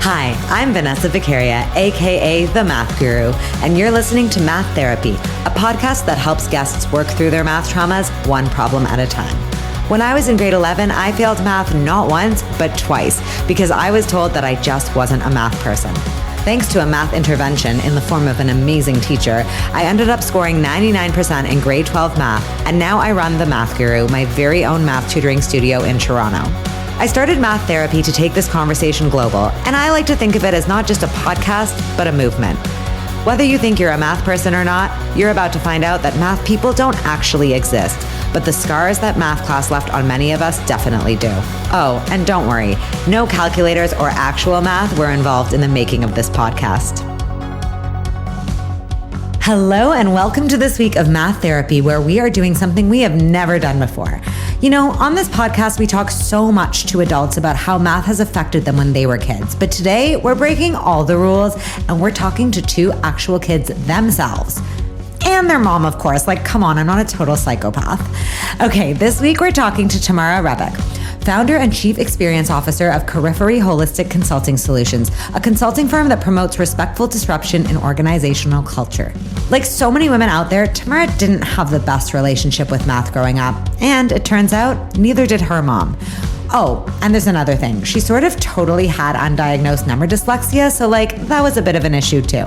Hi, I'm Vanessa Vicaria, aka The Math Guru, and you're listening to Math Therapy, a podcast that helps guests work through their math traumas one problem at a time. When I was in grade 11, I failed math not once, but twice, because I was told that I just wasn't a math person. Thanks to a math intervention in the form of an amazing teacher, I ended up scoring 99% in grade 12 math, and now I run The Math Guru, my very own math tutoring studio in Toronto. I started Math Therapy to take this conversation global, and I like to think of it as not just a podcast, but a movement. Whether you think you're a math person or not, you're about to find out that math people don't actually exist, but the scars that math class left on many of us definitely do. Oh, and don't worry, no calculators or actual math were involved in the making of this podcast. Hello and welcome to this week of Math Therapy, where we are doing something we have never done before. You know, on this podcast, we talk so much to adults about how math has affected them when they were kids. But today, we're breaking all the rules and we're talking to two actual kids themselves. And their mom, of course. Like, come on, I'm not a total psychopath. Okay, this week we're talking to Tamara Rebick, founder and chief experience officer of CORIPHERY Holistic Consulting Solutions, a consulting firm that promotes respectful disruption in organizational culture. Like so many women out there, Tamara didn't have the best relationship with math growing up, and it turns out neither did her mom. Oh, and there's another thing. She sort of totally had undiagnosed number dyslexia, so that was a bit of an issue too.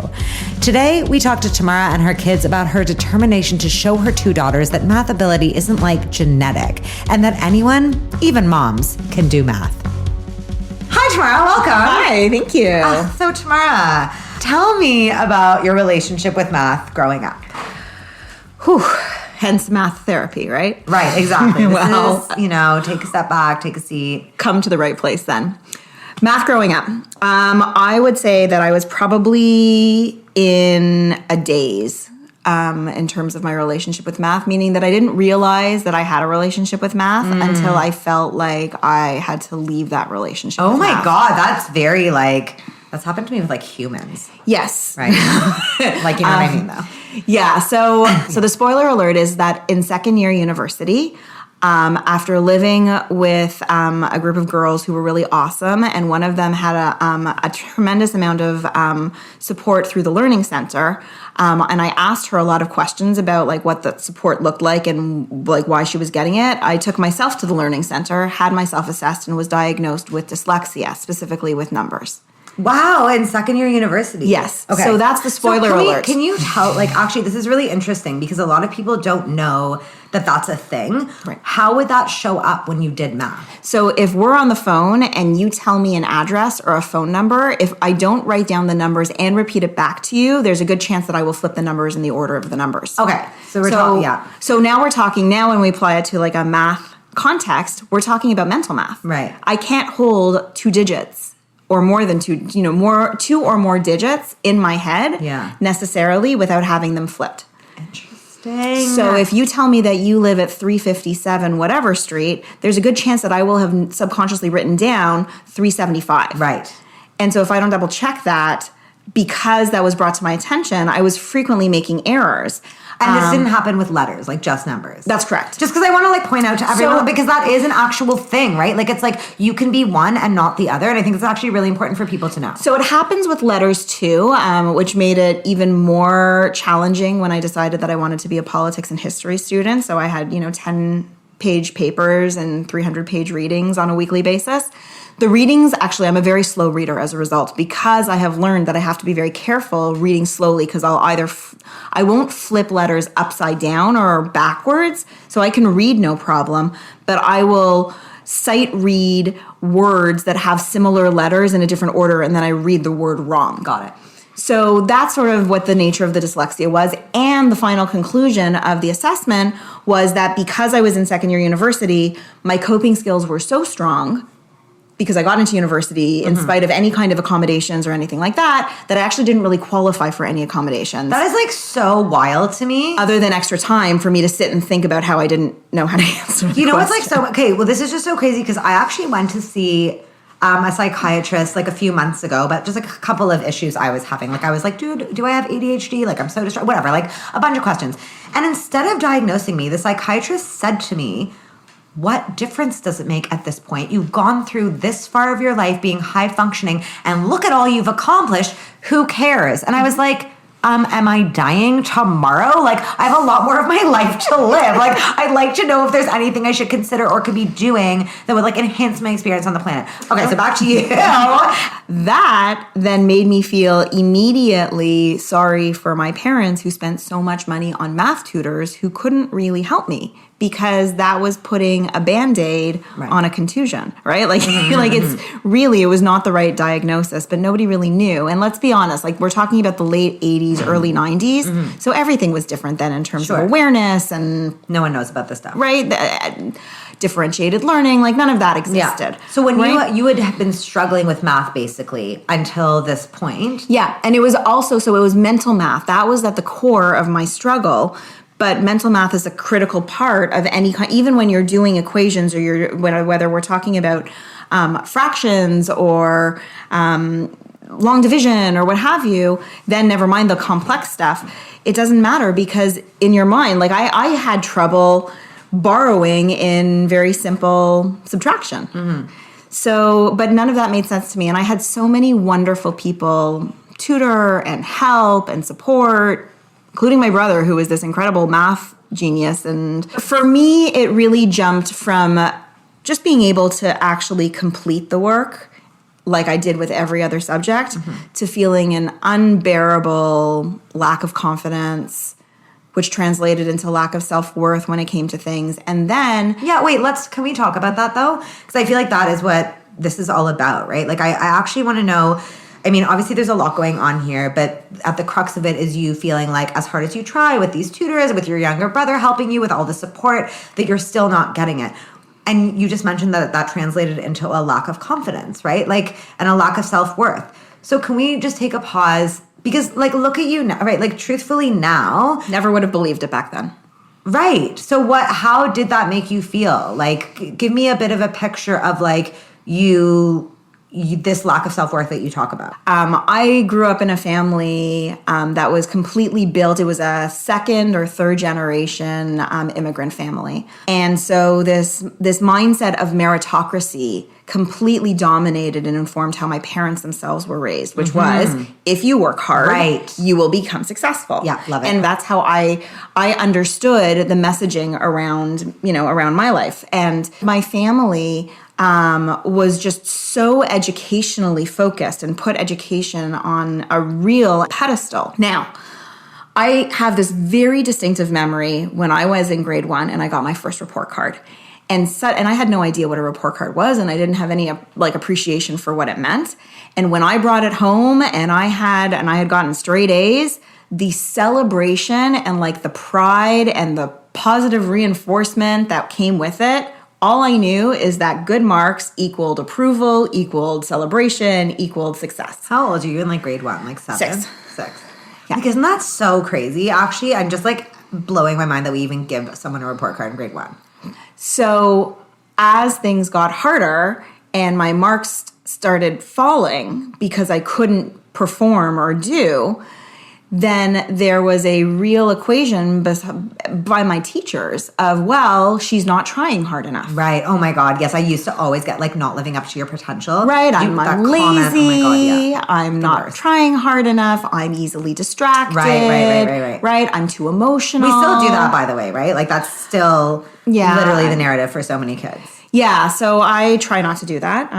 Today, we talked to Tamara and her kids about her determination to show her two daughters that math ability isn't genetic, and that anyone, even moms, can do math. Hi, Tamara, welcome. Hi, thank you. So Tamara, tell me about your relationship with math growing up. Whew. Hence math therapy, right? Right, exactly. Well, this is, take a step back, take a seat. Come to the right place then. Math growing up. I would say that I was probably in a daze in terms of my relationship with math, meaning that I didn't realize that I had a relationship with math until I felt like I had to leave that relationship with math. Oh my God, that's very that's happened to me with humans. Yes. Right. You know what I mean though. Yeah. So the spoiler alert is that in second year university, after living with a group of girls who were really awesome, and one of them had a tremendous amount of support through the Learning Center, and I asked her a lot of questions about what that support looked like and why she was getting it. I took myself to the Learning Center, had myself assessed, and was diagnosed with dyslexia, specifically with numbers. Wow, in second year university. Yes. Okay. So that's the spoiler alert. Can you tell, actually, this is really interesting because a lot of people don't know that that's a thing. Right. How would that show up when you did math? So if we're on the phone and you tell me an address or a phone number, if I don't write down the numbers and repeat it back to you, there's a good chance that I will flip the numbers in the order of the numbers. Okay. So we're talking, yeah. So now when we apply it to a math context, we're talking about mental math. Right. I can't hold two digits or more than two or more digits in my head necessarily without having them flipped. Interesting. So if you tell me that you live at 357 whatever street, there's a good chance that I will have subconsciously written down 375. Right. And so if I don't double check that, because that was brought to my attention, I was frequently making errors. And this didn't happen with letters, just numbers. That's correct. Just because I want to point out to everyone, because that is an actual thing, right? It's you can be one and not the other. And I think it's actually really important for people to know. So it happens with letters too, which made it even more challenging when I decided that I wanted to be a politics and history student. So I had, 10-page papers and 300-page readings on a weekly basis. The readings, actually, I'm a very slow reader as a result, because I have learned that I have to be very careful reading slowly, because I won't flip letters upside down or backwards, so I can read no problem, but I will sight read words that have similar letters in a different order, and then I read the word wrong. Got it. So that's sort of what the nature of the dyslexia was. And the final conclusion of the assessment was that because I was in second year university, my coping skills were so strong, because I got into university in spite of any kind of accommodations or anything like that, that I actually didn't really qualify for any accommodations. That is so wild to me. Other than extra time for me to sit and think about how I didn't know how to answer the question. This is just so crazy because I actually went to see a psychiatrist a few months ago, but just a couple of issues I was having. I was dude, do I have ADHD? I'm so distraught, whatever, a bunch of questions. And instead of diagnosing me, the psychiatrist said to me, what difference does it make at this point? You've gone through this far of your life being high functioning, and look at all you've accomplished. Who cares? And I was like, am I dying tomorrow? Like, I have a lot more of my life to live. Like, I'd like to know if there's anything I should consider or could be doing that would like enhance my experience on the planet. Okay, so back to you. That then made me feel immediately sorry for my parents who spent so much money on math tutors who couldn't really help me, because that was putting a Band-Aid on a contusion, right? Like, like it was not the right diagnosis, but nobody really knew. And let's be honest, like we're talking about the late 80s, early 90s. So everything was different then in terms of awareness, and no one knows about this stuff. Right? Differentiated learning, like none of that existed. Yeah. So when you would have been struggling with math basically until this point. Yeah. And it was also, so it was mental math. That was at the core of my struggle. But mental math is a critical part of any kind, even when you're doing equations or whether we're talking about fractions or long division or what have you, then never mind the complex stuff. It doesn't matter, because in your mind, like I had trouble borrowing in very simple subtraction. So, but none of that made sense to me. And I had so many wonderful people tutor and help and support, including my brother, who was this incredible math genius. And for me, it really jumped from just being able to actually complete the work, like I did with every other subject, to feeling an unbearable lack of confidence, which translated into lack of self-worth when it came to things. And then... Yeah, wait, can we talk about that, though? Because I feel like that is what this is all about, right? Like, I actually want to know... I mean, obviously there's a lot going on here, but at the crux of it is you feeling like as hard as you try with these tutors, with your younger brother helping you with all the support, that you're still not getting it. And you just mentioned that translated into a lack of confidence, right? Like, and a lack of self-worth. So can we just take a pause? Because, like, look at you now, right? Like, truthfully now... Never would have believed it back then. Right. So how did that make you feel? Like, give me a bit of a picture of, like, this lack of self-worth that you talk about. I grew up in a family that was completely built. It was a second or third generation immigrant family. And so this mindset of meritocracy completely dominated and informed how my parents themselves were raised, which was, if you work hard, you will become successful. Yeah, love it. And that's how I understood the messaging around my life. And my family was just so educationally focused and put education on a real pedestal. Now, I have this very distinctive memory when I was in grade 1 and I got my first report card. And I had no idea what a report card was, and I didn't have any appreciation for what it meant. And when I brought it home and I had gotten straight A's, the celebration and the pride and the positive reinforcement that came with it, all I knew is that good marks equaled approval, equaled celebration, equaled success. How old are you in grade 1? 7? 6. Yeah. Like, isn't that so crazy? Actually, I'm just blowing my mind that we even give someone a report card in grade 1. So as things got harder and my marks started falling because I couldn't perform or do, then there was a real equation by my teachers of, well, she's not trying hard enough. Right. Oh my God. Yes. I used to always get not living up to your potential. Right. I'm lazy. Comment, oh my God, yeah. I'm not trying hard enough. I'm easily distracted. Right. I'm too emotional. We still do that, by the way, right? That's still literally the narrative for so many kids. Yeah, so I try not to do that.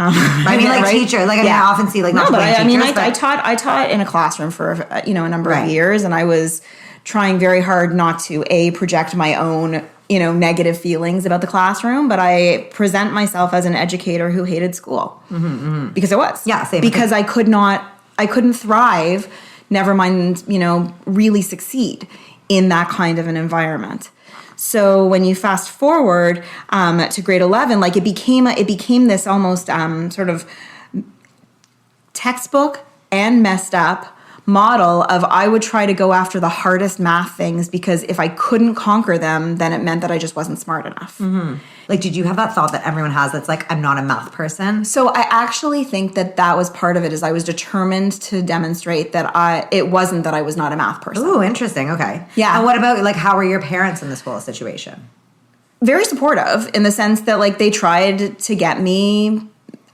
Teacher, I often see I taught in a classroom for a number of years, and I was trying very hard not to project my own negative feelings about the classroom, but I present myself as an educator who hated school because I was same because I couldn't thrive, never mind really succeed in that kind of an environment. So when you fast forward to grade 11, it became this almost sort of textbook and messed up model of I would try to go after the hardest math things because if I couldn't conquer them, then it meant that I just wasn't smart enough. Did you have that thought that everyone has that's I'm not a math person? So I actually think that was part of it, is I was determined to demonstrate that it wasn't that I was not a math person. Ooh, interesting. Okay. Yeah. And what about how were your parents in this whole situation? very supportive in the sense that like they tried to get me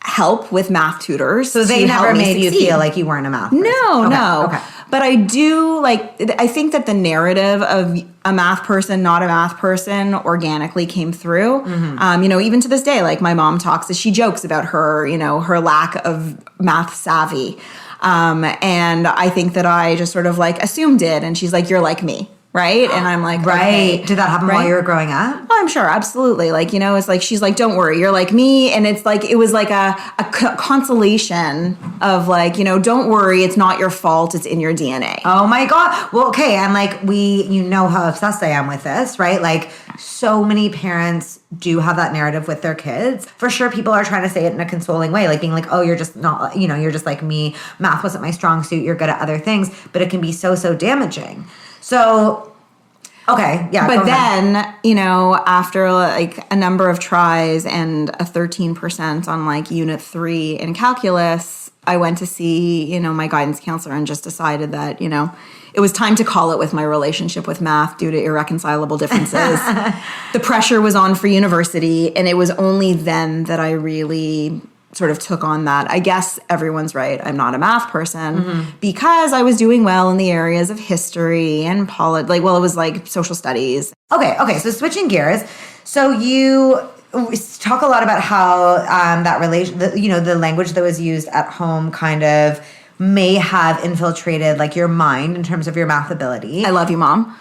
help with math tutors. So they never made you feel like you weren't a math person? No. Okay. But I do I think that the narrative of a math person, not a math person, organically came through. Mm-hmm. Even to this day, like my mom she jokes about her, her lack of math savvy. And I think that I just sort of like assumed it. And she's like, you're like me. Right. And I'm like, right. Okay. Did that happen while you were growing up? Oh, I'm sure. Absolutely. Like, it's like, she's like, don't worry, you're like me. And it's like, it was like a consolation of like, don't worry, it's not your fault. It's in your DNA. Oh my God. Well, okay. And like how obsessed I am with this, right? Like so many parents do have that narrative with their kids. For sure, people are trying to say it in a consoling way, like being like, oh, you're just not, you're just like me. Math wasn't my strong suit. You're good at other things. But it can be so, so damaging. So, okay, yeah. But then, after like a number of tries and a 13% on like unit 3 in calculus, I went to see, my guidance counselor and just decided that, it was time to call it with my relationship with math due to irreconcilable differences. The pressure was on for university, and it was only then that I really sort of took on that. I guess everyone's right. I'm not a math person because I was doing well in the areas of history and it was like social studies. Okay. So switching gears. So you talk a lot about how that relation, the language that was used at home kind of may have infiltrated like your mind in terms of your math ability. I love you, Mom.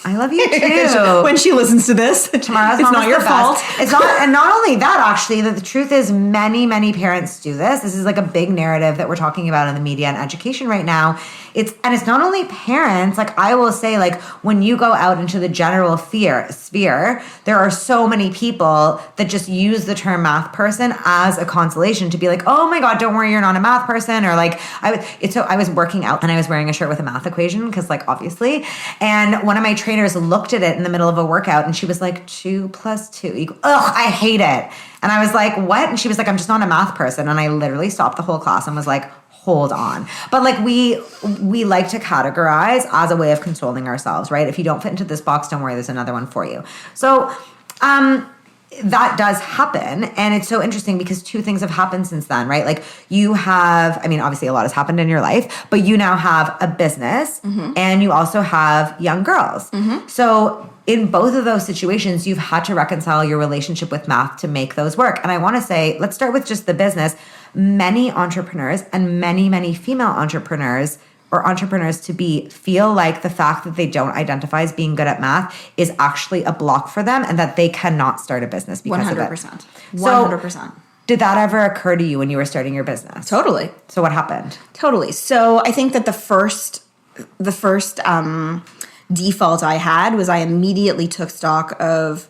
I love you too. When she listens to this, Tamara's it's not your fault. It's not, and not only that, actually, the truth is many, many parents do this. This is like a big narrative that we're talking about in the media and education right now. It's not only parents. Like I will say, like when you go out into the general sphere, there are so many people that just use the term math person as a consolation to be like, oh my God, don't worry, you're not a math person. Or like I was working out and I was wearing a shirt with a math equation because like obviously, and one of my trainers looked at it in the middle of a workout and she was like 2 + 2 = I hate it. And I was like, what? And she was like, I'm just not a math person. And I literally stopped the whole class and was like, hold on. But like we like to categorize as a way of consoling ourselves, right? If you don't fit into this box, don't worry, there's another one for you. So that does happen. And it's so interesting because 2 things have happened since then, right? Like you have, obviously a lot has happened in your life, but you now have a business and you also have young girls. So in both of those situations, you've had to reconcile your relationship with math to make those work. And I want to say, let's start with just the business. Many entrepreneurs and many, many female entrepreneurs or entrepreneurs to be feel like the fact that they don't identify as being good at math is actually a block for them and that they cannot start a business because 100%. Of it. 100%. So, did that ever occur to you when you were starting your business? Totally. So what happened? Totally. So I think that the first default I had was I immediately took stock of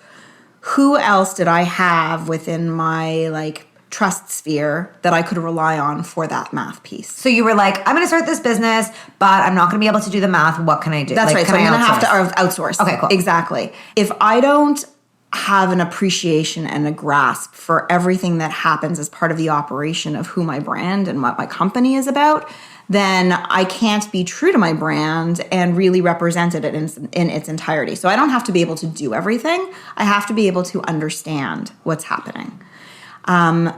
who else did I have within my like trust sphere that I could rely on for that math piece. So you were like, I'm going to start this business, but I'm not going to be able to do the math. What can I do? That's right. So I'm going to have to outsource. Okay, cool. Exactly. If I don't have an appreciation and a grasp for everything that happens as part of the operation of who my brand and what my company is about, then I can't be true to my brand and really represent it in its entirety. So I don't have to be able to do everything. I have to be able to understand what's happening.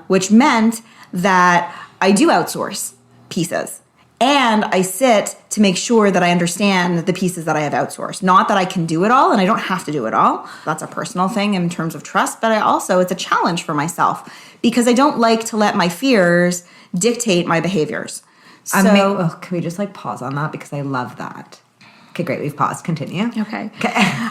Which meant that I do outsource pieces. And I sit to make sure that I understand the pieces that I have outsourced. Not that I can do it all, and I don't have to do it all. That's a personal thing in terms of trust, but it's a challenge for myself because I don't like to let my fears dictate my behaviors. So, can we just like pause on that because I love that. Okay, great. We've paused. Continue. Okay.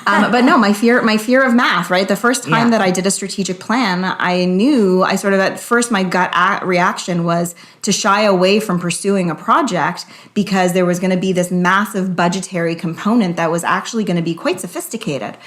But no, my fear of math, right? The first time that I did a strategic plan, I sort of at first my gut reaction was to shy away from pursuing a project because there was going to be this massive budgetary component that was actually going to be quite sophisticated.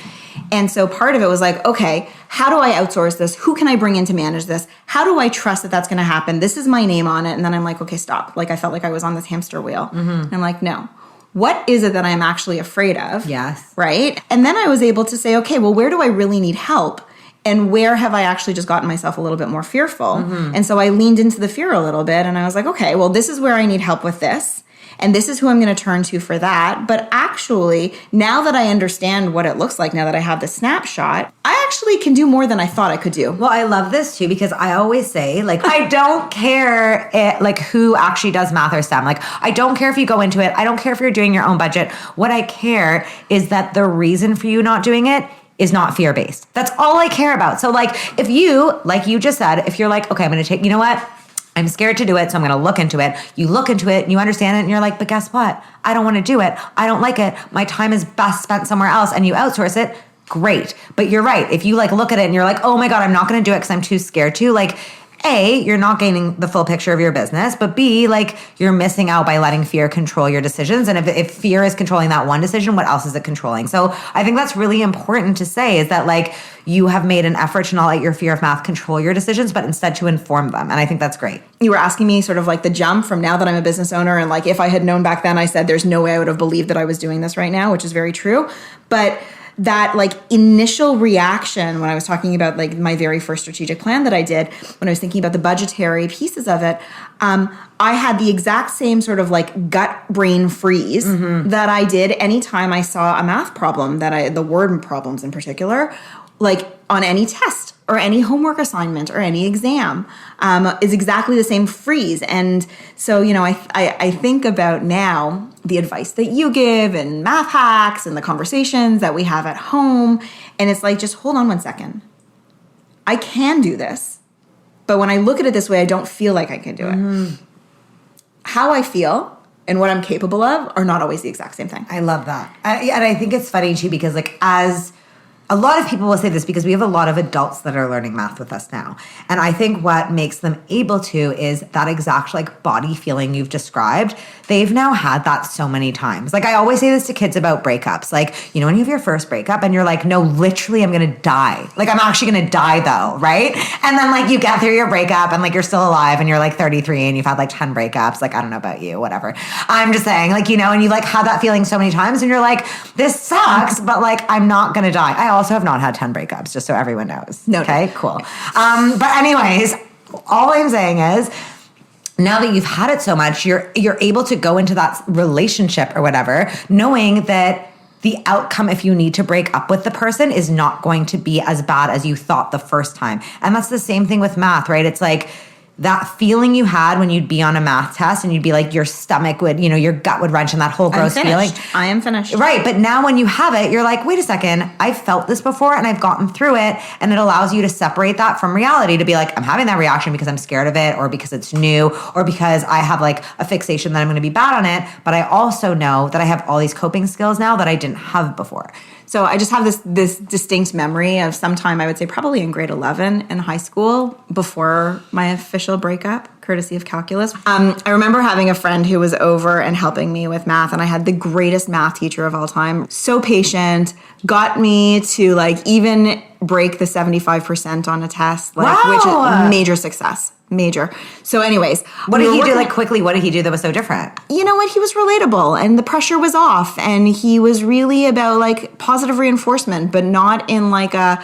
And so part of it was like, okay, how do I outsource this? Who can I bring in to manage this? How do I trust that that's going to happen? This is my name on it. And then I'm like, okay, stop. Like I felt like I was on this hamster wheel. And I'm like, no. What is it that I'm actually afraid of? Yes. Right? And then I was able to say, okay, well, where do I really need help? And where have I actually just gotten myself a little bit more fearful? And so I leaned into the fear a little bit and I was like, okay, well, this is where I need help with this. and this is who I'm going to turn to for that. But actually, now that I understand what it looks like, now that I have the snapshot, I actually can do more than I thought I could do. Well, I love this too, because I always say, like, I don't care like who actually does math or STEM. Like, I don't care if you go into it. I don't care if you're doing your own budget. What I care is that the reason for you not doing it is not fear-based. That's all I care about. So like, if you, like you just said, if you're like, okay, I'm going to take, you know what? I'm scared to do it, so I'm going to look into it. You look into it, and you understand it, and you're like, but guess what? I don't want to do it. I don't like it. My time is best spent somewhere else, and you outsource it. Great. But you're right. If you like look at it and you're like, oh my God, I'm not going to do it because I'm too scared to, like, A, you're not gaining the full picture of your business, but B, like, you're missing out by letting fear control your decisions. And if fear is controlling that one decision, what else is it controlling? So I think that's really important to say, is that like, you have made an effort to not let your fear of math control your decisions, but instead to inform them. And I think that's great. You were asking me sort of like the jump from now that I'm a business owner, and like, if I had known back then, I said there's no way I would have believed that I was doing this right now, which is very true. But that like initial reaction when I was talking about like my very first strategic plan that I did, when I was thinking about the budgetary pieces of it, I had the exact same sort of like gut brain freeze that I did anytime I saw a math problem, the word problems in particular, like on any test or any homework assignment or any exam, is exactly the same freeze. And so, you know, I think about now the advice that you give and math hacks and the conversations that we have at home. And it's like, just hold on one second. I can do this. But when I look at it this way, I don't feel like I can do it. How I feel and what I'm capable of are not always the exact same thing. I love that. And I think it's funny too, because like, as a lot of people will say this, because we have a lot of adults that are learning math with us now. And I think what makes them able to is that exact like body feeling you've described. They've now had that so many times. Like, I always say this to kids about breakups. Like, you know, when you have your first breakup and you're like, no, literally I'm going to die. Like, I'm actually going to die though, right? And then like you get through your breakup and like you're still alive and you're like 33 and you've had like 10 breakups. Like, I don't know about you, whatever. I'm just saying, like, you know, and you like had that feeling so many times and you're like, this sucks, but like, I'm not going to die. I also have not had 10 breakups, just so everyone knows. No. Okay, cool. But anyways, all I'm saying is, now that you've had it so much, you're able to go into that relationship or whatever, knowing that the outcome, if you need to break up with the person, is not going to be as bad as you thought the first time. And that's the same thing with math, right? It's like that feeling you had when you'd be on a math test and you'd be like, your stomach would, you know, your gut would wrench and that whole gross feeling. I am finished. Right. But now when you have it, you're like, wait a second, I've felt this before and I've gotten through it. And it allows you to separate that from reality, to be like, I'm having that reaction because I'm scared of it, or because it's new, or because I have like a fixation that I'm going to be bad on it. But I also know that I have all these coping skills now that I didn't have before. So I just have this distinct memory of sometime, I would say probably in grade 11 in high school, before my official breakup, courtesy of calculus. I remember having a friend who was over and helping me with math, and I had the greatest math teacher of all time. So patient, got me to like even break the 75% on a test, like, wow. Which is major success. Major. So anyways. What did he do, like, quickly, what did he do that was so different? You know what? He was relatable and the pressure was off, and he was really about like positive reinforcement, but not in like a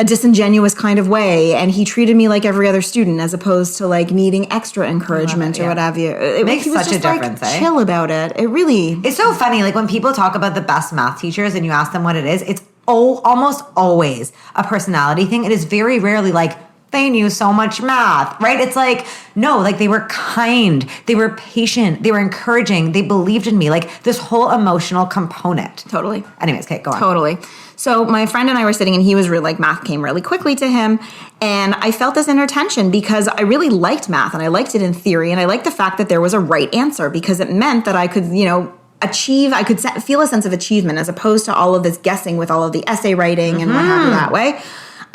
disingenuous kind of way. And he treated me like every other student, as opposed to like needing extra encouragement or what have you. It makes such a difference, like, chill about it. It really. It's so funny. Like, when people talk about the best math teachers and you ask them what it is, it's almost always a personality thing. It is very rarely like, they knew so much math, right? It's like, no, like, they were kind, they were patient, they were encouraging, they believed in me, like this whole emotional component. Totally. Anyways, Kate, go on. Totally. So my friend and I were sitting, and he was really like, math came really quickly to him. And I felt this inner tension because I really liked math and I liked it in theory. And I liked the fact that there was a right answer, because it meant that I could, you know, I could feel a sense of achievement, as opposed to all of this guessing with all of the essay writing and what have you that way.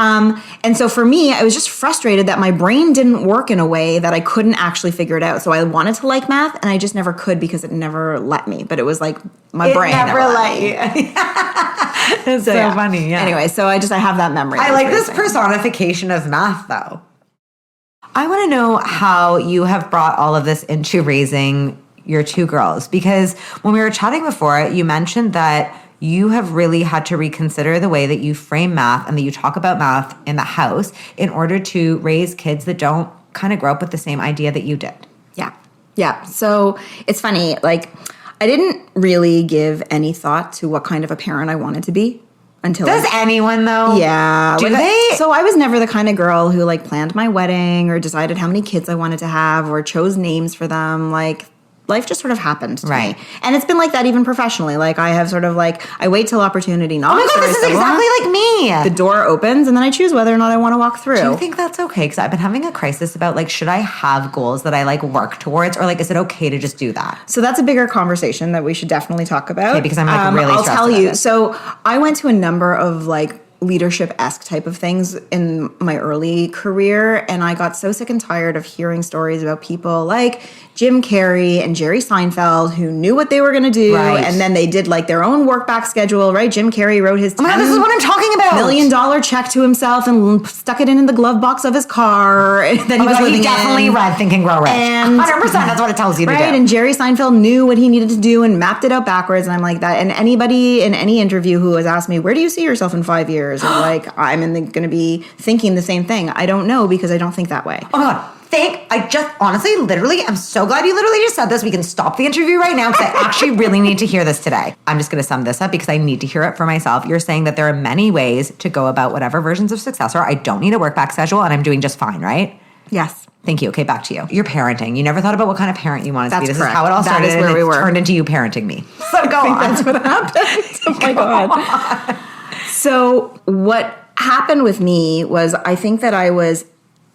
And so for me, I was just frustrated that my brain didn't work in a way that I couldn't actually figure it out. So I wanted to like math, and I just never could, because it never let me. But it was like my brain never let me. It's so funny. Yeah. Anyway, so I have that memory. I like this personification of math, though. I want to know how you have brought all of this into raising your two girls, because when we were chatting before, you mentioned that you have really had to reconsider the way that you frame math and that you talk about math in the house in order to raise kids that don't kind of grow up with the same idea that you did. Yeah. Yeah. So it's funny. Like, I didn't really give any thought to what kind of a parent I wanted to be until. Does anyone though? Yeah. Do they? So I was never the kind of girl who like planned my wedding or decided how many kids I wanted to have or chose names for them. Like, life just sort of happened to me. And it's been like that even professionally. Like, I have sort of like, I wait till opportunity knocks. Oh my God, this is exactly like me. The door opens and then I choose whether or not I want to walk through. Do you think that's okay? Because I've been having a crisis about like, should I have goals that I like work towards, or like, is it okay to just do that? So that's a bigger conversation that we should definitely talk about. Okay, because I'm like really I'll stressed tell about you. it. So I went to a number of like leadership-esque type of things in my early career, and I got so sick and tired of hearing stories about people like Jim Carrey and Jerry Seinfeld who knew what they were going to do, and then they did like their own work back schedule, right? Jim Carrey wrote his this is what I'm talking about. $1 million check to himself and stuck it in the glove box of his car that he was living he definitely in. read Think and Grow Rich. And 100%, that's what it tells you to do. Right, and Jerry Seinfeld knew what he needed to do and mapped it out backwards, and I'm like that. And anybody in any interview who has asked me, where do you see yourself in 5 years? I'm like, I'm going to be thinking the same thing. I don't know because I don't think that way. Oh my God. I just honestly, literally, I'm so glad you literally just said this. We can stop the interview right now because I actually really need to hear this today. I'm just going to sum this up because I need to hear it for myself. You're saying that there are many ways to go about whatever versions of success are. I don't need a work back schedule and I'm doing just fine, right? Yes. Thank you. Okay, back to you. You're parenting. You never thought about what kind of parent you wanted to be. This correct. is how it all started. That is where we were. Turned into you parenting me. So go on. That's what happened. Oh my God. So what happened with me was I think that I was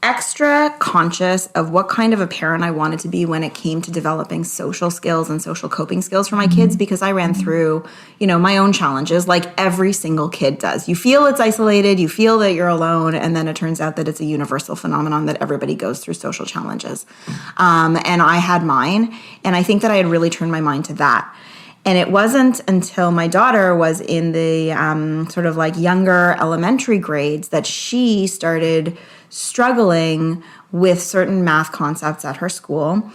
extra conscious of what kind of a parent I wanted to be when it came to developing social skills and social coping skills for my kids, because I ran through, my own challenges like every single kid does. You feel it's isolated, you feel that you're alone, and then it turns out that it's a universal phenomenon that everybody goes through social challenges. And I had mine, and I think that I had really turned my mind to that. And it wasn't until my daughter was in the sort of like younger elementary grades that she started struggling with certain math concepts at her school.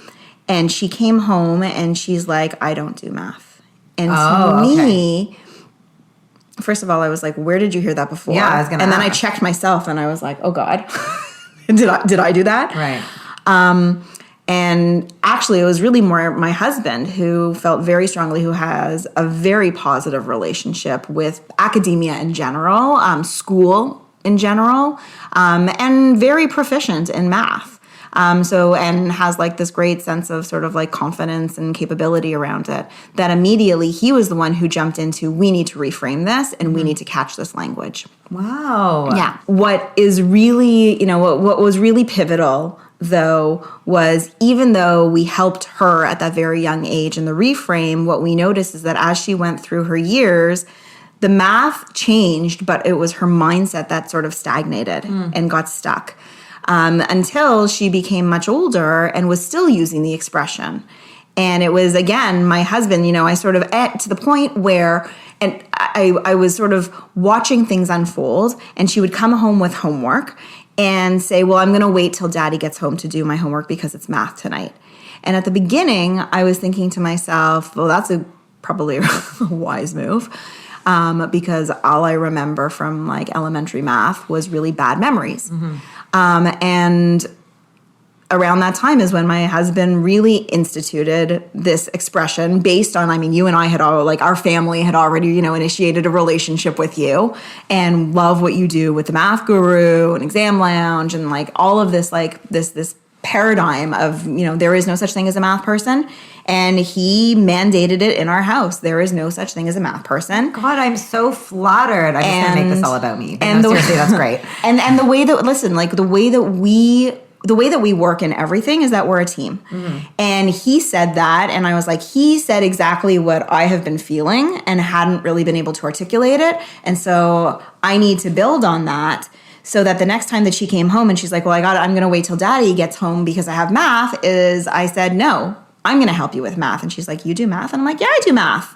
And she came home and she's like, I don't do math. And to me, first of all, I was like, where did you hear that before? Yeah, I was going to And then I checked myself and I was like, oh God, did I do that? Right. And actually, it was really more my husband who felt very strongly, who has a very positive relationship with academia in general, school in general, and very proficient in math. And has like this great sense of sort of like confidence and capability around it, that immediately he was the one who jumped into, we need to reframe this and we need to catch this language. Wow. Yeah. What is really, what was really pivotal though was, even though we helped her at that very young age in the reframe, what we noticed is that as she went through her years, the math changed, but it was her mindset that sort of stagnated and got stuck until she became much older and was still using the expression. And it was, again, my husband, I sort of to the point where, and I was sort of watching things unfold, and she would come home with homework and say, well, I'm going to wait till Daddy gets home to do my homework because it's math tonight. And at the beginning, I was thinking to myself, well, that's probably a wise move, because all I remember from like elementary math was really bad memories. And around that time is when my husband really instituted this expression based on, you and I had all, like, our family had already, initiated a relationship with you and love what you do with the Math Guru and Exam Lounge and like all of this, like this paradigm of, there is no such thing as a math person. And he mandated it in our house. There is no such thing as a math person. God, I'm so flattered. I'm just going to make this all about me. And seriously, that's great. And the way that, listen, like the way that we work in everything is that we're a team. And he said that, and I was like, he said exactly what I have been feeling and hadn't really been able to articulate it. And so I need to build on that so that the next time that she came home and she's like, well, I'm going to wait till Daddy gets home because I have math, I said, no, I'm going to help you with math. And she's like, you do math? And I'm like, yeah, I do math.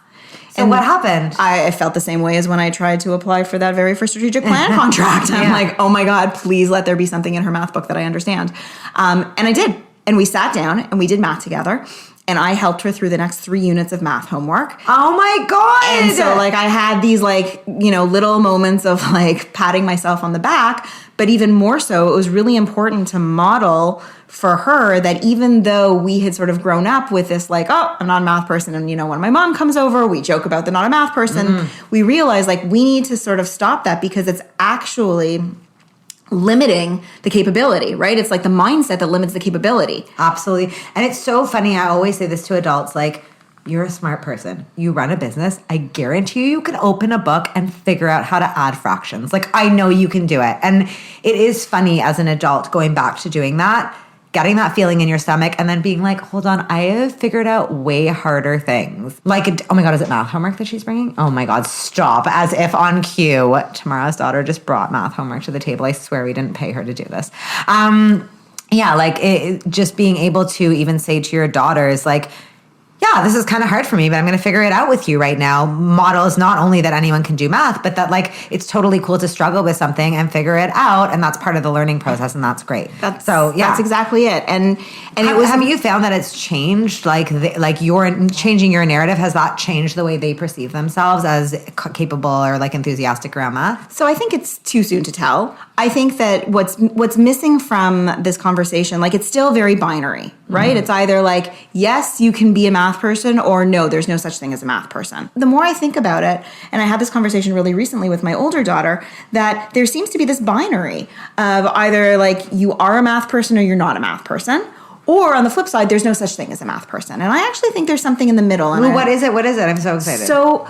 So what happened? I felt the same way as when I tried to apply for that very first strategic plan contract. I'm like, oh my God, please let there be something in her math book that I understand. And I did. And we sat down and we did math together. and I helped her through the next 3 units of math homework. Oh my God. And so like I had these like, little moments of like patting myself on the back, but even more so, it was really important to model for her that even though we had sort of grown up with this like, oh, I'm not a math person, and when my mom comes over, we joke about the not a math person, we realize like we need to sort of stop that because it's actually limiting the capability, right? It's like the mindset that limits the capability. Absolutely. And it's so funny. I always say this to adults, like, you're a smart person. You run a business. I guarantee you can open a book and figure out how to add fractions. Like, I know you can do it. And it is funny as an adult going back to doing that, getting that feeling in your stomach and then being like, hold on, I have figured out way harder things. Like, oh my God, is it math homework that she's bringing? Oh my God, stop. As if on cue, Tamara's daughter just brought math homework to the table. I swear we didn't pay her to do this. Yeah, like just being able to even say to your daughters, like, yeah, this is kind of hard for me, but I'm going to figure it out with you right now. Models not only that anyone can do math, but that like it's totally cool to struggle with something and figure it out, and that's part of the learning process, and that's great. That's exactly it. And have you found that it's changed? Like you're changing your narrative. Has that changed the way they perceive themselves as capable or like enthusiastic around math? So I think it's too soon to tell. I think that what's missing from this conversation, like it's still very binary, right? Mm-hmm. It's either like, yes, you can be a math person, or no, there's no such thing as a math person. The more I think about it, and I had this conversation really recently with my older daughter, that there seems to be this binary of either like you are a math person or you're not a math person. Or on the flip side, there's no such thing as a math person. And I actually think there's something in the middle. And what is it? What is it? I'm so excited. So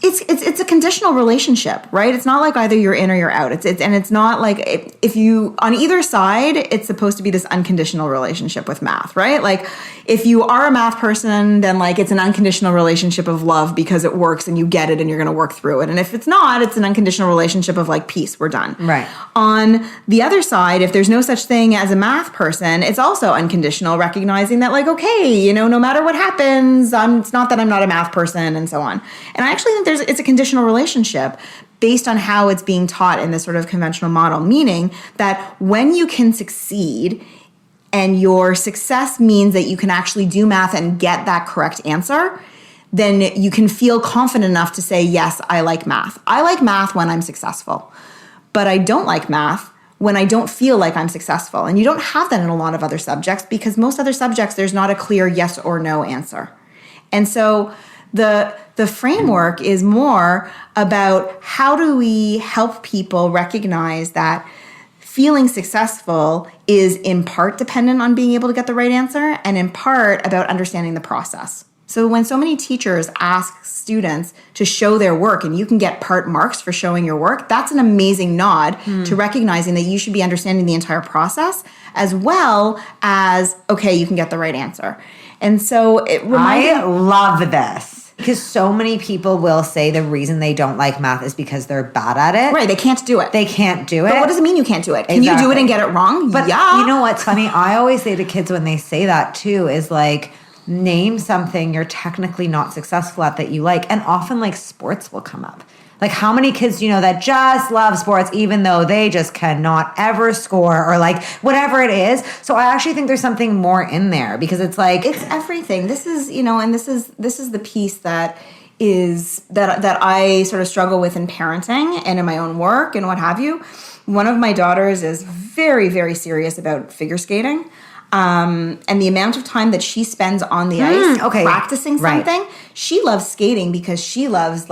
it's a conditional relationship, right? It's not like either you're in or you're out. It's not like if you on either side, it's supposed to be this unconditional relationship with math, right? Like if you are a math person, then like it's an unconditional relationship of love because it works and you get it and you're going to work through it. And if it's not, it's an unconditional relationship of like peace, we're done. Right. On the other side, if there's no such thing as a math person, it's also unconditional, recognizing that like, okay, no matter what happens, it's not that I'm not a math person and so on. And I actually think it's a conditional relationship based on how it's being taught in this sort of conventional model, meaning that when you can succeed and your success means that you can actually do math and get that correct answer, then you can feel confident enough to say, yes, I like math. I like math when I'm successful, but I don't like math when I don't feel like I'm successful. And you don't have that in a lot of other subjects because most other subjects, there's not a clear yes or no answer. And so the framework is more about how do we help people recognize that feeling successful is in part dependent on being able to get the right answer and in part about understanding the process. So when so many teachers ask students to show their work and you can get part marks for showing your work, that's an amazing nod to recognizing that you should be understanding the entire process as well as, okay, you can get the right answer. And so I love this. Because so many people will say the reason they don't like math is because they're bad at it. Right, they can't do it. They can't do it. But what does it mean you can't do it? Can you do it and get it wrong? But yeah. You know what's funny? I always say to kids when they say that too is like, name something you're technically not successful at that you like. And often like sports will come up. Like how many kids do you know that just love sports even though they just cannot ever score or like whatever it is. So I actually think there's something more in there because it's like it's everything. This is, and this is the piece that is that I sort of struggle with in parenting and in my own work and what have you. One of my daughters is very, very serious about figure skating. And the amount of time that she spends on the ice practicing something, she loves skating because she loves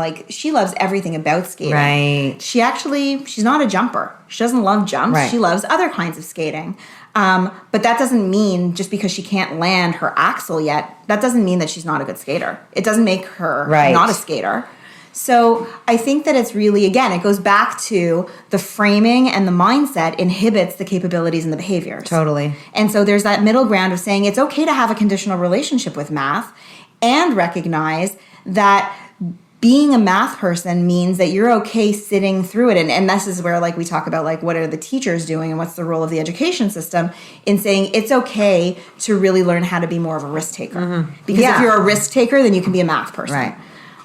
everything about skating. Right. She's not a jumper. She doesn't love jumps. Right. She loves other kinds of skating. But that doesn't mean just because she can't land her axle yet, that doesn't mean that she's not a good skater. It doesn't make her not a skater. So I think that it's really, again, it goes back to the framing and the mindset inhibits the capabilities and the behaviors. Totally. And so there's that middle ground of saying it's okay to have a conditional relationship with math and recognize that being a math person means that you're okay sitting through it. And this is where like we talk about like what are the teachers doing and what's the role of the education system in saying it's okay to really learn how to be more of a risk taker. Mm-hmm. Because if you're a risk taker, then you can be a math person. Right.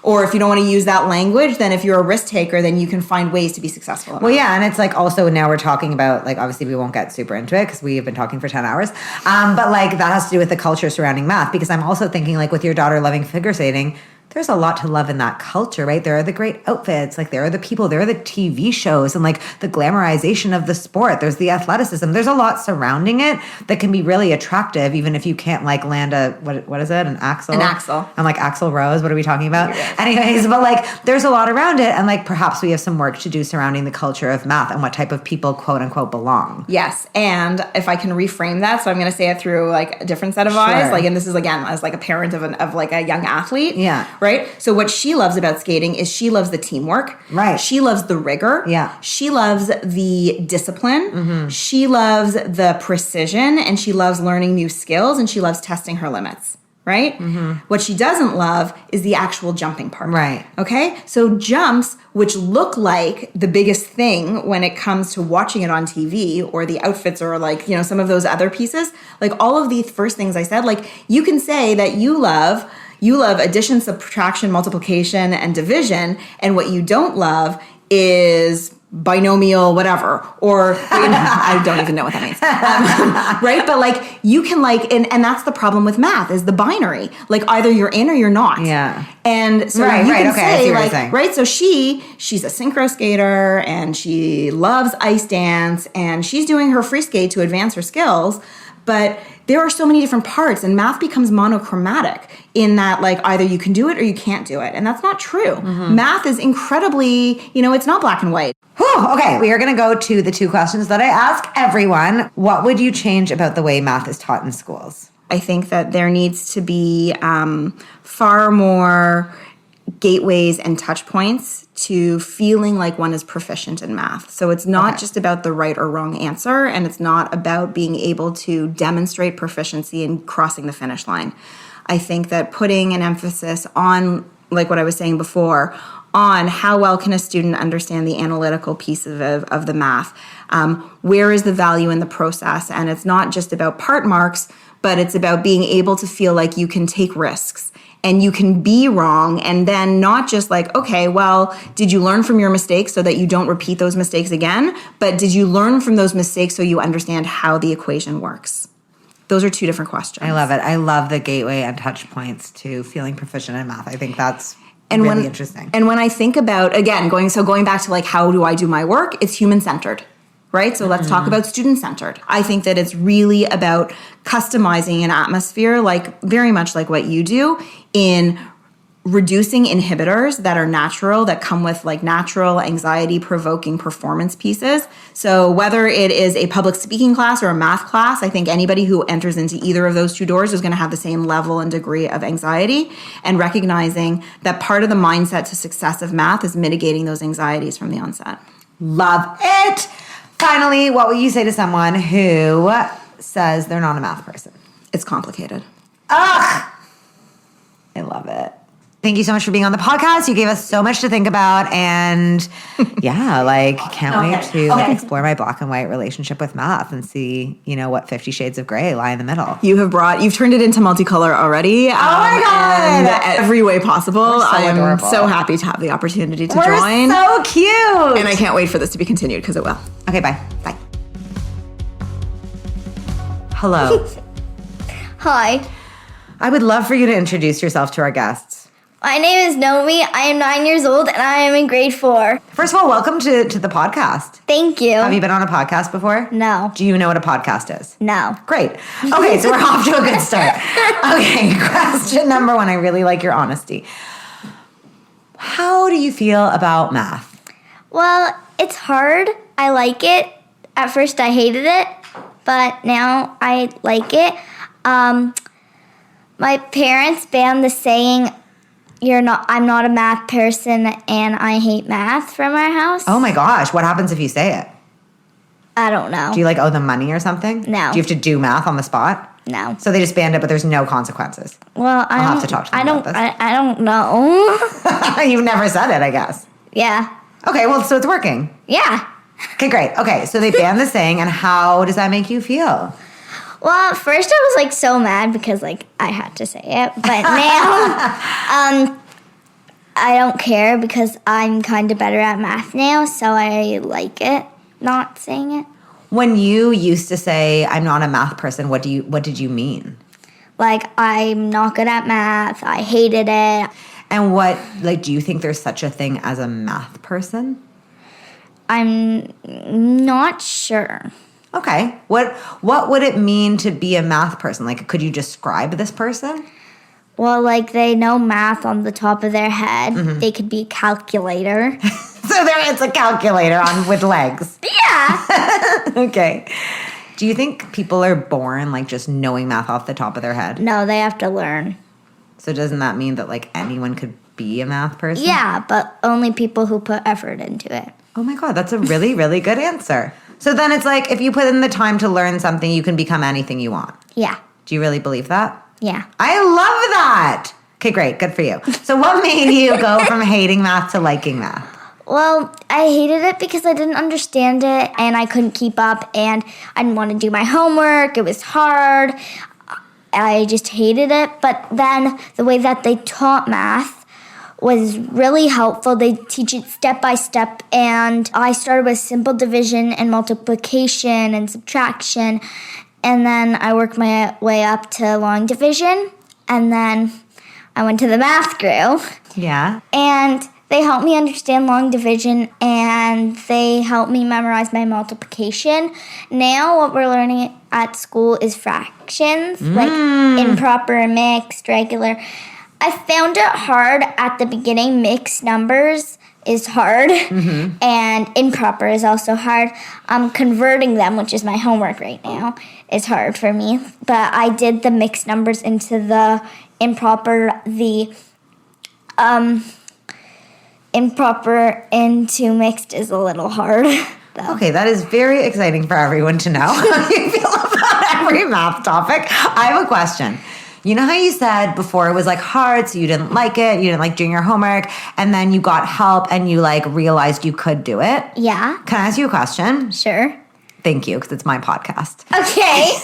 Or if you don't want to use that language, then if you're a risk taker, then you can find ways to be successful. Well, yeah, and it's like also now we're talking about, like, obviously we won't get super into it because we have been talking for 10 hours. But like that has to do with the culture surrounding math, because I'm also thinking, like, with your daughter loving figure skating, there's a lot to love in that culture, right? There are the great outfits, like there are the people, there are the TV shows and like the glamorization of the sport. There's the athleticism. There's a lot surrounding it that can be really attractive, even if you can't like land a, what is it? An axle? An axle. I'm like, Axl Rose, what are we talking about? Anyways, but like there's a lot around it. And like perhaps we have some work to do surrounding the culture of math and what type of people quote unquote belong. Yes. And if I can reframe that, so I'm going to say it through like a different set of eyes. Like, and this is again, as like a parent of like a young athlete. Yeah. Right? So what she loves about skating is she loves the teamwork. Right. She loves the rigor. Yeah. She loves the discipline. She loves the precision, and she loves learning new skills, and she loves testing her limits. Right? What she doesn't love is the actual jumping part. Right. Okay? So jumps, which look like the biggest thing when it comes to watching it on TV, or the outfits, or like, you know, some of those other pieces, like all of the first things I said, like you can say that you love addition, subtraction, multiplication, and division, and what you don't love is binomial whatever, or I don't even know what that means. Right? But like you can like, and that's the problem with math is the binary. Like either you're in or you're not. Yeah. And so Right, you right, can okay, I see say what you're like, saying. right? So she's a synchro skater and she loves ice dance and she's doing her free skate to advance her skills. But there are so many different parts, and math becomes monochromatic in that, like, either you can do it or you can't do it. And that's not true. Math is incredibly, you know, it's not black and white. Whew, okay, we are going to go to the two questions that I ask everyone. What would you change about the way math is taught in schools? I think that there needs to be far more gateways and touch points to feeling like one is proficient in math. So it's not just about the right or wrong answer, and it's not about being able to demonstrate proficiency and crossing the finish line. I think that putting an emphasis on, like what I was saying before, on how well can a student understand the analytical piece of the math, where is the value in the process, and it's not just about part marks, but it's about being able to feel like you can take risks and you can be wrong, and then not just like, okay, well, did you learn from your mistakes so that you don't repeat those mistakes again? But did you learn from those mistakes so you understand how the equation works? Those are two different questions. I love it. I love the gateway and touch points to feeling proficient in math. I think that's really interesting. And when I think about, again, going back to like, how do I do my work? It's human-centered. Right? So let's talk about student-centered. I think that it's really about customizing an atmosphere, like very much like what you do, in reducing inhibitors that are natural, that come with like natural anxiety-provoking performance pieces. So whether it is a public speaking class or a math class, I think anybody who enters into either of those two doors is going to have the same level and degree of anxiety, and recognizing that part of the mindset to success of math is mitigating those anxieties from the onset. Love it. Finally, what would you say to someone who says they're not a math person? It's complicated. Ugh! I love it. Thank you so much for being on the podcast. You gave us so much to think about, and yeah, like can't wait to like, explore my black and white relationship with math and see, you know, what 50 Shades of Grey lie in the middle. You've turned it into multicolor already. Oh my God! And every way possible. I am adorable. so happy to have the opportunity to We're join. so cute! And I can't wait for this to be continued, because it will. Okay, bye. Bye. Hello. Hi, I would love for you to introduce yourself to our guests. my name is Nomie. I am 9 years old and I am in grade 4. First of all, welcome to the podcast. Thank you. Have you been on a podcast before? No. Do you know what a podcast is? No. Great. Okay, so we're off to a good start. Okay, question number 1. I really like your honesty. How do you feel about math? Well, it's hard. I like it. At first I hated it, but now I like it. My parents banned the saying, I'm not a math person and I hate math from our house. Oh my gosh, what happens if you say it? I don't know. Do you like owe them money or something? No. Do you have to do math on the spot? No. So they just banned it, but there's no consequences. Well, I'll have to talk to them about this. I don't know. You've never said it, I guess. Yeah. Okay, well, so it's working. Yeah. Okay, great. Okay, so they banned the saying, and how does that make you feel? Well, at first I was like so mad because like I had to say it, but now I don't care because I'm kind of better at math now, so I like it, not saying it. When you used to say, I'm not a math person, what did you mean? Like, I'm not good at math. I hated it. And do you think there's such a thing as a math person? I'm not sure. Okay. What would it mean to be a math person? Like, could you describe this person? Well, like, they know math on the top of their head. Mm-hmm. They could be a calculator. So it's a calculator with legs. Yeah. Okay. Do you think people are born, like, just knowing math off the top of their head? No, they have to learn. So doesn't that mean that, like, anyone could be a math person? Yeah, but only people who put effort into it. Oh, my God. That's a really, really good answer. So then it's like, if you put in the time to learn something, you can become anything you want. Yeah. Do you really believe that? Yeah. I love that. Okay, great. Good for you. So what made you go from hating math to liking math? Well, I hated it because I didn't understand it and I couldn't keep up and I didn't want to do my homework. It was hard. I just hated it. But then the way that they taught math was really helpful. They teach it step by step, and I started with simple division and multiplication and subtraction, and then I worked my way up to long division, and then I went to the math group. Yeah. And they helped me understand long division, and they helped me memorize my multiplication. Now what we're learning at school is fractions, like improper, mixed, regular. I found it hard at the beginning. Mixed numbers is hard, and improper is also hard. Converting them, which is my homework right now, is hard for me. But I did the mixed numbers into the improper, improper into mixed is a little hard. Though. Okay, that is very exciting for everyone to know how you feel about every math topic. I have a question. You know how you said before it was like hard, so you didn't like it, you didn't like doing your homework, and then you got help and you like realized you could do it? Yeah. Can I ask you a question? Sure. Thank you, because it's my podcast. Okay.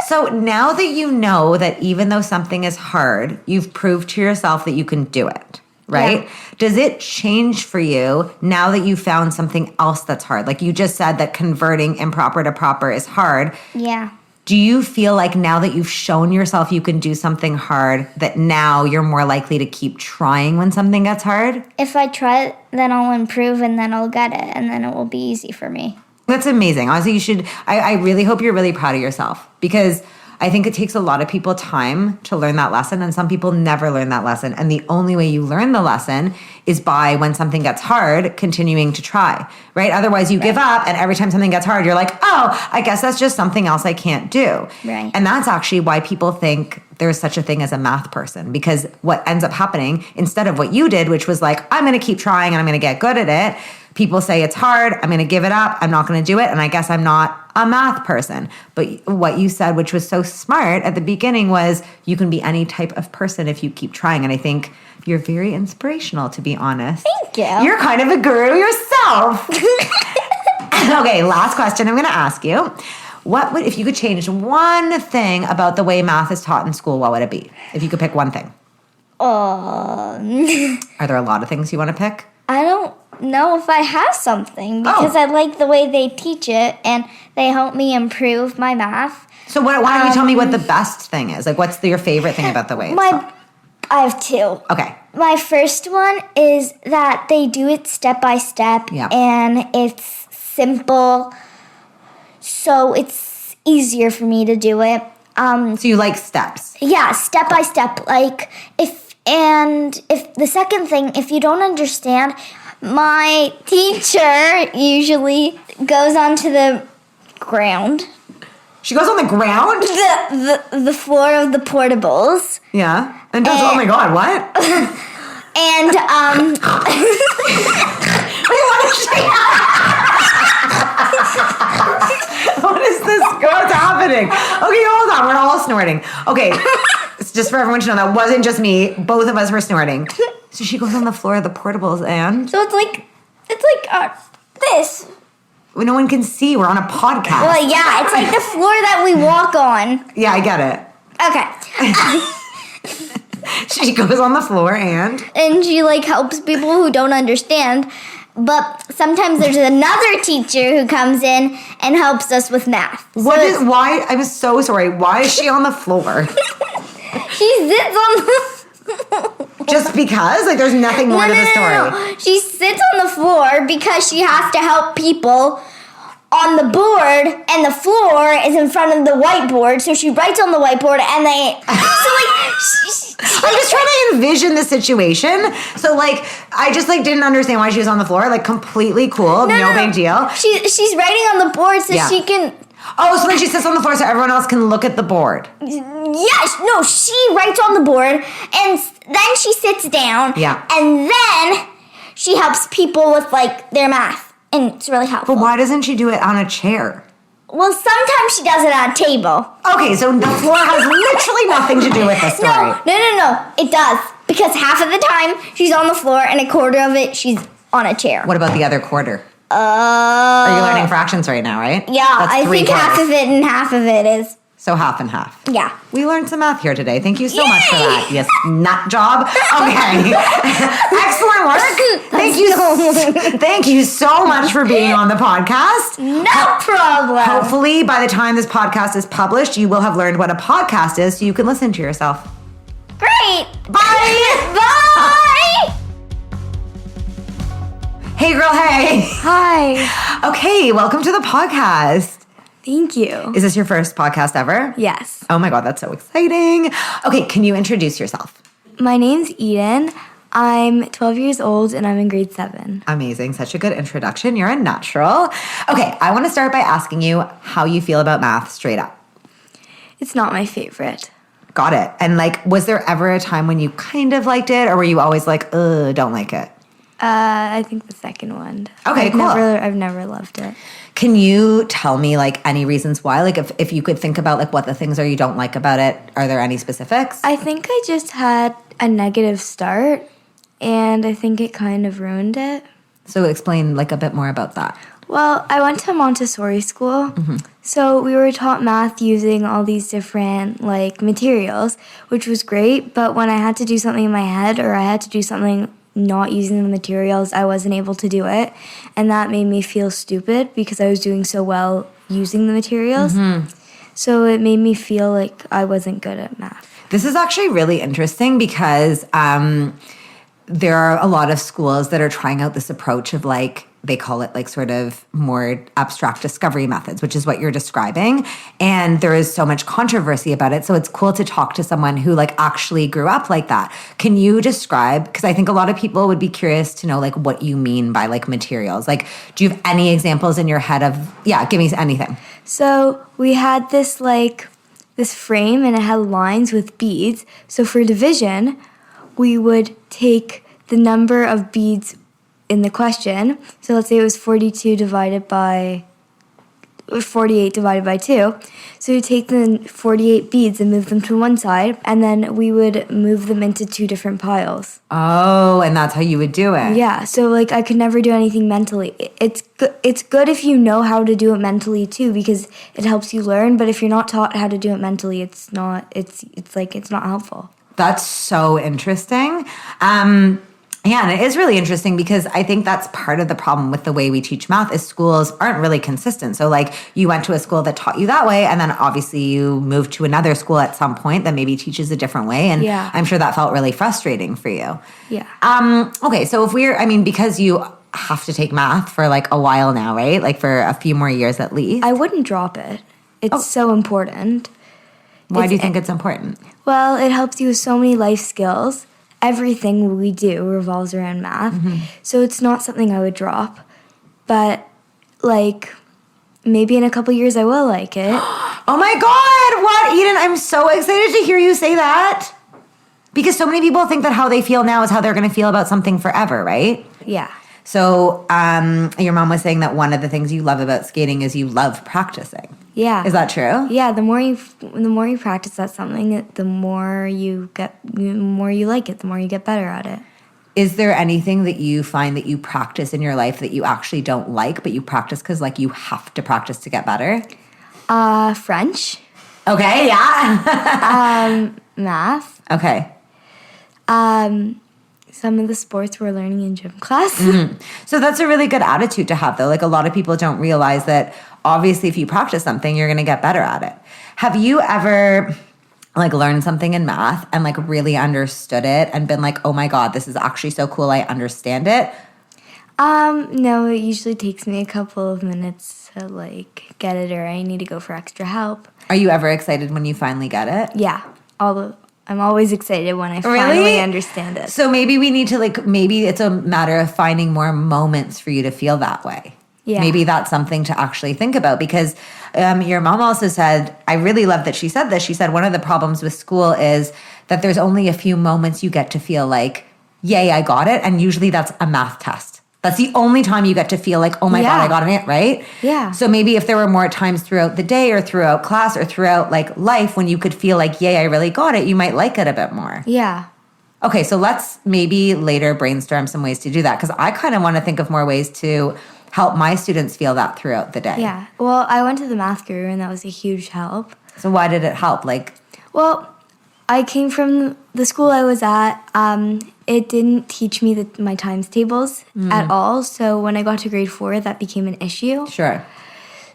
So now that you know that even though something is hard, you've proved to yourself that you can do it, right? Yeah. Does it change for you now that you found something else that's hard? Like you just said that converting improper to proper is hard. Yeah. Do you feel like now that you've shown yourself you can do something hard, that now you're more likely to keep trying when something gets hard? If I try it, then I'll improve and then I'll get it and then it will be easy for me. That's amazing. Honestly, you should, I really hope you're really proud of yourself, because I think it takes a lot of people time to learn that lesson, and some people never learn that lesson. And the only way you learn the lesson is by, when something gets hard, continuing to try, right? Otherwise, you give up, and every time something gets hard, you're like, oh, I guess that's just something else I can't do. Right. And that's actually why people think there's such a thing as a math person, because what ends up happening, instead of what you did, which was like, I'm going to keep trying and I'm going to get good at it, people say it's hard, I'm going to give it up, I'm not going to do it, and I guess I'm not a math person. But what you said, which was so smart at the beginning, was you can be any type of person if you keep trying. And I think you're very inspirational, to be honest. Thank you. You're kind of a guru yourself. Okay, last question I'm going to ask you. What would, if you could change one thing about the way math is taught in school, what would it be? If you could pick one thing. Are Are there a lot of things you want to pick? I don't know if I have something because I like the way they teach it and they help me improve my math. So why don't you tell me what the best thing is? Like, what's your favorite thing about the way it's taught? I have two. Okay. My first one is that they do it step by step and it's simple, so it's easier for me to do it. So you like steps? Yeah, step by step. Like if the second thing, if you don't understand, my teacher usually goes onto the ground. She goes on the ground? The floor of the portables. Yeah. And does, oh my God, what? And, Wait, what is she? What is this? What's happening? Okay, hold on. We're all snorting. Okay. It's just for everyone to know that wasn't just me. Both of us were snorting. So she goes on the floor of the portables and? So it's like this. Well, no one can see. We're on a podcast. Well, yeah, it's like the floor that we walk on. Yeah, I get it. Okay. She goes on the floor and she like helps people who don't understand. But sometimes there's another teacher who comes in and helps us with math. Why? I'm so sorry. Why is she on the floor? She sits on the Just because? Like, there's nothing more to the story. No. She sits on the floor because she has to help people on the board, and the floor is in front of the whiteboard, so she writes on the whiteboard, and I'm just trying to envision the situation. So, like, I just, like, didn't understand why she was on the floor. Like, completely cool. No big deal. She's writing on the board so she can... Oh, so then she sits on the floor so everyone else can look at the board. Yes. No, she writes on the board, and then she sits down. Yeah. And then she helps people with, like, their math. And it's really helpful. But why doesn't she do it on a chair? Well, sometimes she does it on a table. Okay, so the floor has literally nothing to do with the story. No. It does. Because half of the time, she's on the floor, and a quarter of it, she's on a chair. What about the other quarter? Are you learning fractions right now, right? Yeah, I think half of it and half of it is. So half and half. Yeah. We learned some math here today. Thank you so much for that. Yes, nut job. Okay. Excellent work. Thank you so much for being on the podcast. No problem. Hopefully, by the time this podcast is published, you will have learned what a podcast is so you can listen to yourself. Great. Bye. Bye. Hey, girl, hey. Hi. Okay, welcome to the podcast. Thank you. Is this your first podcast ever? Yes. Oh my God, that's so exciting. Okay, can you introduce yourself? My name's Eden. I'm 12 years old and I'm in grade 7. Amazing. Such a good introduction. You're a natural. Okay, I want to start by asking you how you feel about math straight up. It's not my favorite. Got it. And like, was there ever a time when you kind of liked it or were you always like, don't like it? I think the second one. Okay, cool. I've never loved it. Can you tell me like any reasons why? Like if you could think about like what the things are you don't like about it, are there any specifics? I think I just had a negative start and I think it kind of ruined it. So explain like a bit more about that. Well, I went to Montessori school, so we were taught math using all these different like materials, which was great, but when I had to do something in my head or I had to do something not using the materials, I wasn't able to do it. And that made me feel stupid because I was doing so well using the materials. So it made me feel like I wasn't good at math. This is actually really interesting because there are a lot of schools that are trying out this approach of like, they call it like sort of more abstract discovery methods, which is what you're describing. And there is so much controversy about it. So it's cool to talk to someone who like actually grew up like that. Can you describe, because I think a lot of people would be curious to know like what you mean by like materials. Like, do you have any examples in your head of, give me anything. So we had this frame and it had lines with beads. So for division, we would take the number of beads in the question. So let's say it was 48 divided by 2. So we take the 48 beads and move them to one side, and then we would move them into 2 different piles. Oh, and that's how you would do it. Yeah, so like I could never do anything mentally. It's good if you know how to do it mentally too, because it helps you learn, but if you're not taught how to do it mentally, it's not helpful. That's so interesting. Yeah, and it is really interesting because I think that's part of the problem with the way we teach math is schools aren't really consistent. So like you went to a school that taught you that way and then obviously you moved to another school at some point that maybe teaches a different way. And I'm sure that felt really frustrating for you. Yeah. Okay, so because you have to take math for like a while now, right? Like for a few more years at least. I wouldn't drop it. It's so important. Why do you think it's important? Well, it helps you with so many life skills. Everything we do revolves around math. So it's not something I would drop. But, like, maybe in a couple years I will like it. Oh my God! What? Eden, I'm so excited to hear you say that. Because so many people think that how they feel now is how they're going to feel about something forever, right? Yeah. So your mom was saying that one of the things you love about skating is you love practicing. Yeah. Is that true? Yeah, the more you practice at something, the more you like it, the more you get better at it. Is there anything that you find that you practice in your life that you actually don't like, but you practice because like you have to practice to get better? French. Okay, yeah. Math. Okay. Some of the sports we're learning in gym class. So that's a really good attitude to have, though. Like, a lot of people don't realize that obviously if you practice something, you're going to get better at it. Have you ever like learned something in math and like really understood it and been like, oh my God, this is actually so cool, I understand it? No, it usually takes me a couple of minutes to like get it, or I need to go for extra help. Are you ever excited when you finally get it? Yeah, I'm always excited when I finally understand it. So maybe we need to maybe it's a matter of finding more moments for you to feel that way. Yeah. Maybe that's something to actually think about, because your mom also said, I really love that she said this. She said one of the problems with school is that there's only a few moments you get to feel like, yay, I got it. And usually that's a math test. That's the only time you get to feel like, oh my God, I got it, right? Yeah. So maybe if there were more times throughout the day or throughout class or throughout like life when you could feel like, yay, I really got it, you might like it a bit more. Yeah. Okay, so let's maybe later brainstorm some ways to do that, because I kind of want to think of more ways to help my students feel that throughout the day. Yeah. Well, I went to the math guru and that was a huge help. So why did it help? Well, I came from the school I was at. It didn't teach me my times tables at all. So when I got to grade 4, that became an issue. Sure.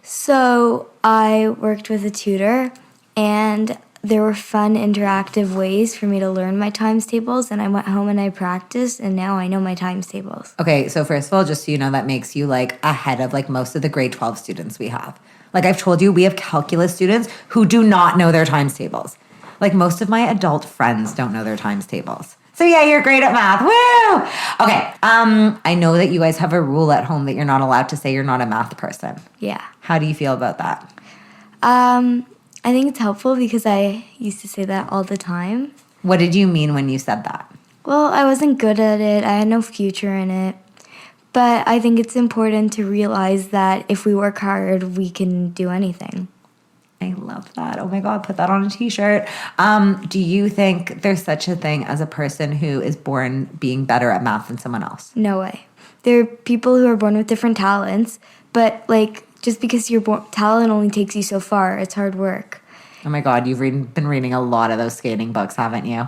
So I worked with a tutor, and there were fun, interactive ways for me to learn my times tables. And I went home and I practiced, and now I know my times tables. Okay, so first of all, just so you know, that makes you like ahead of like most of the grade 12 students we have. Like I've told you, we have calculus students who do not know their times tables. Like most of my adult friends don't know their times tables. So yeah, you're great at math. Woo! Okay, I know that you guys have a rule at home that you're not allowed to say you're not a math person. Yeah. How do you feel about that? I think it's helpful because I used to say that all the time. What did you mean when you said that? Well, I wasn't good at it. I had no future in it. But I think it's important to realize that if we work hard, we can do anything. I love that. Oh my God, put that on a t-shirt. Do you think there's such a thing as a person who is born being better at math than someone else? No way. There are people who are born with different talents, but like just because your talent only takes you so far, it's hard work. Oh my God, you've been reading a lot of those skating books, haven't you?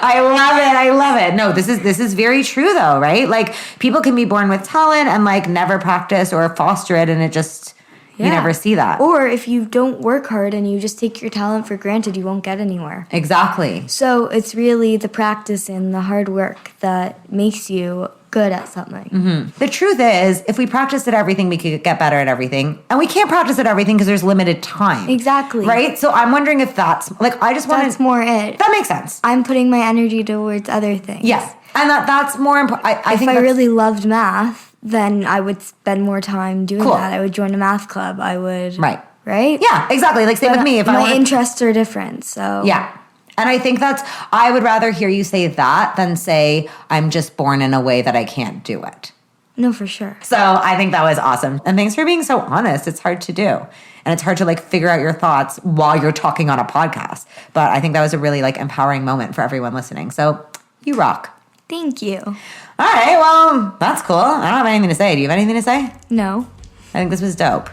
I love it. No, this is very true though, right? Like people can be born with talent and like never practice or foster it, and it just you never see that. Or if you don't work hard and you just take your talent for granted, you won't get anywhere. Exactly. So it's really the practice and the hard work that makes you good at something. Mm-hmm. The truth is, if we practiced at everything, we could get better at everything. And we can't practice at everything because there's limited time. Exactly. Right? So I'm wondering if that's, like, I just want to... That's more it. That makes sense. I'm putting my energy towards other things. Yes. And that's more important. I think if I really loved math, then I would spend more time doing that. I would join a math club. I would... Right. Right? Yeah, exactly. Like, same with me. If my interests are different, so... Yeah. And I think I would rather hear you say that than say, I'm just born in a way that I can't do it. No, for sure. So I think that was awesome. And thanks for being so honest. It's hard to do. And it's hard to like figure out your thoughts while you're talking on a podcast. But I think that was a really like empowering moment for everyone listening. So you rock. Thank you. All right. Well, that's cool. I don't have anything to say. Do you have anything to say? No. I think this was dope.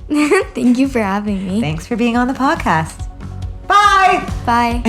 Thank you for having me. Thanks for being on the podcast. Bye. Bye.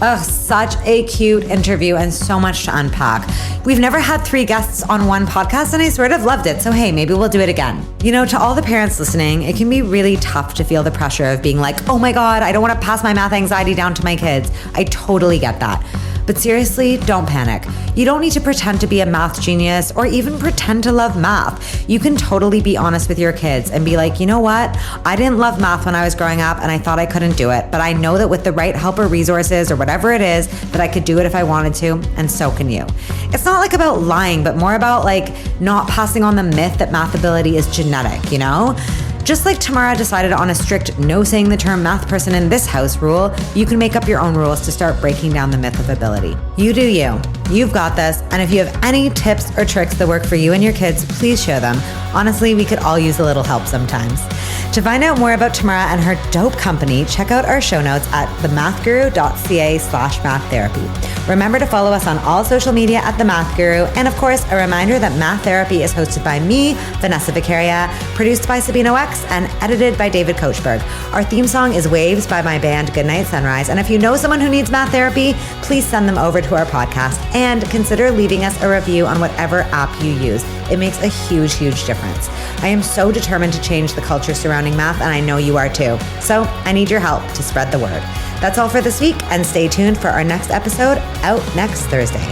Oh, such a cute interview and so much to unpack. We've never had 3 guests on one podcast and I sort of loved it. So hey, maybe we'll do it again. You know, to all the parents listening, it can be really tough to feel the pressure of being like, oh my God, I don't want to pass my math anxiety down to my kids. I totally get that. But seriously, don't panic. You don't need to pretend to be a math genius or even pretend to love math. You can totally be honest with your kids and be like, you know what? I didn't love math when I was growing up and I thought I couldn't do it, but I know that with the right help or resources or whatever it is, that I could do it if I wanted to, and so can you. It's not like about lying, but more about like not passing on the myth that math ability is genetic, you know? Just like Tamara decided on a strict no saying the term math person in this house rule, you can make up your own rules to start breaking down the myth of ability. You do you. You've got this. And if you have any tips or tricks that work for you and your kids, please share them. Honestly, we could all use a little help sometimes. To find out more about Tamara and her dope company, check out our show notes at themathguru.ca/maththerapy. Remember to follow us on all social media at The Math Guru. And of course, a reminder that Math Therapy is hosted by me, Vanessa Vicaria, produced by Sabino X, and edited by David Kochberg. Our theme song is Waves by my band Goodnight Sunrise. And if you know someone who needs math therapy, please send them over to our podcast and consider leaving us a review on whatever app you use. It makes a huge, huge difference. I am so determined to change the culture surrounding math, and I know you are too. So I need your help to spread the word. That's all for this week, and stay tuned for our next episode out next Thursday.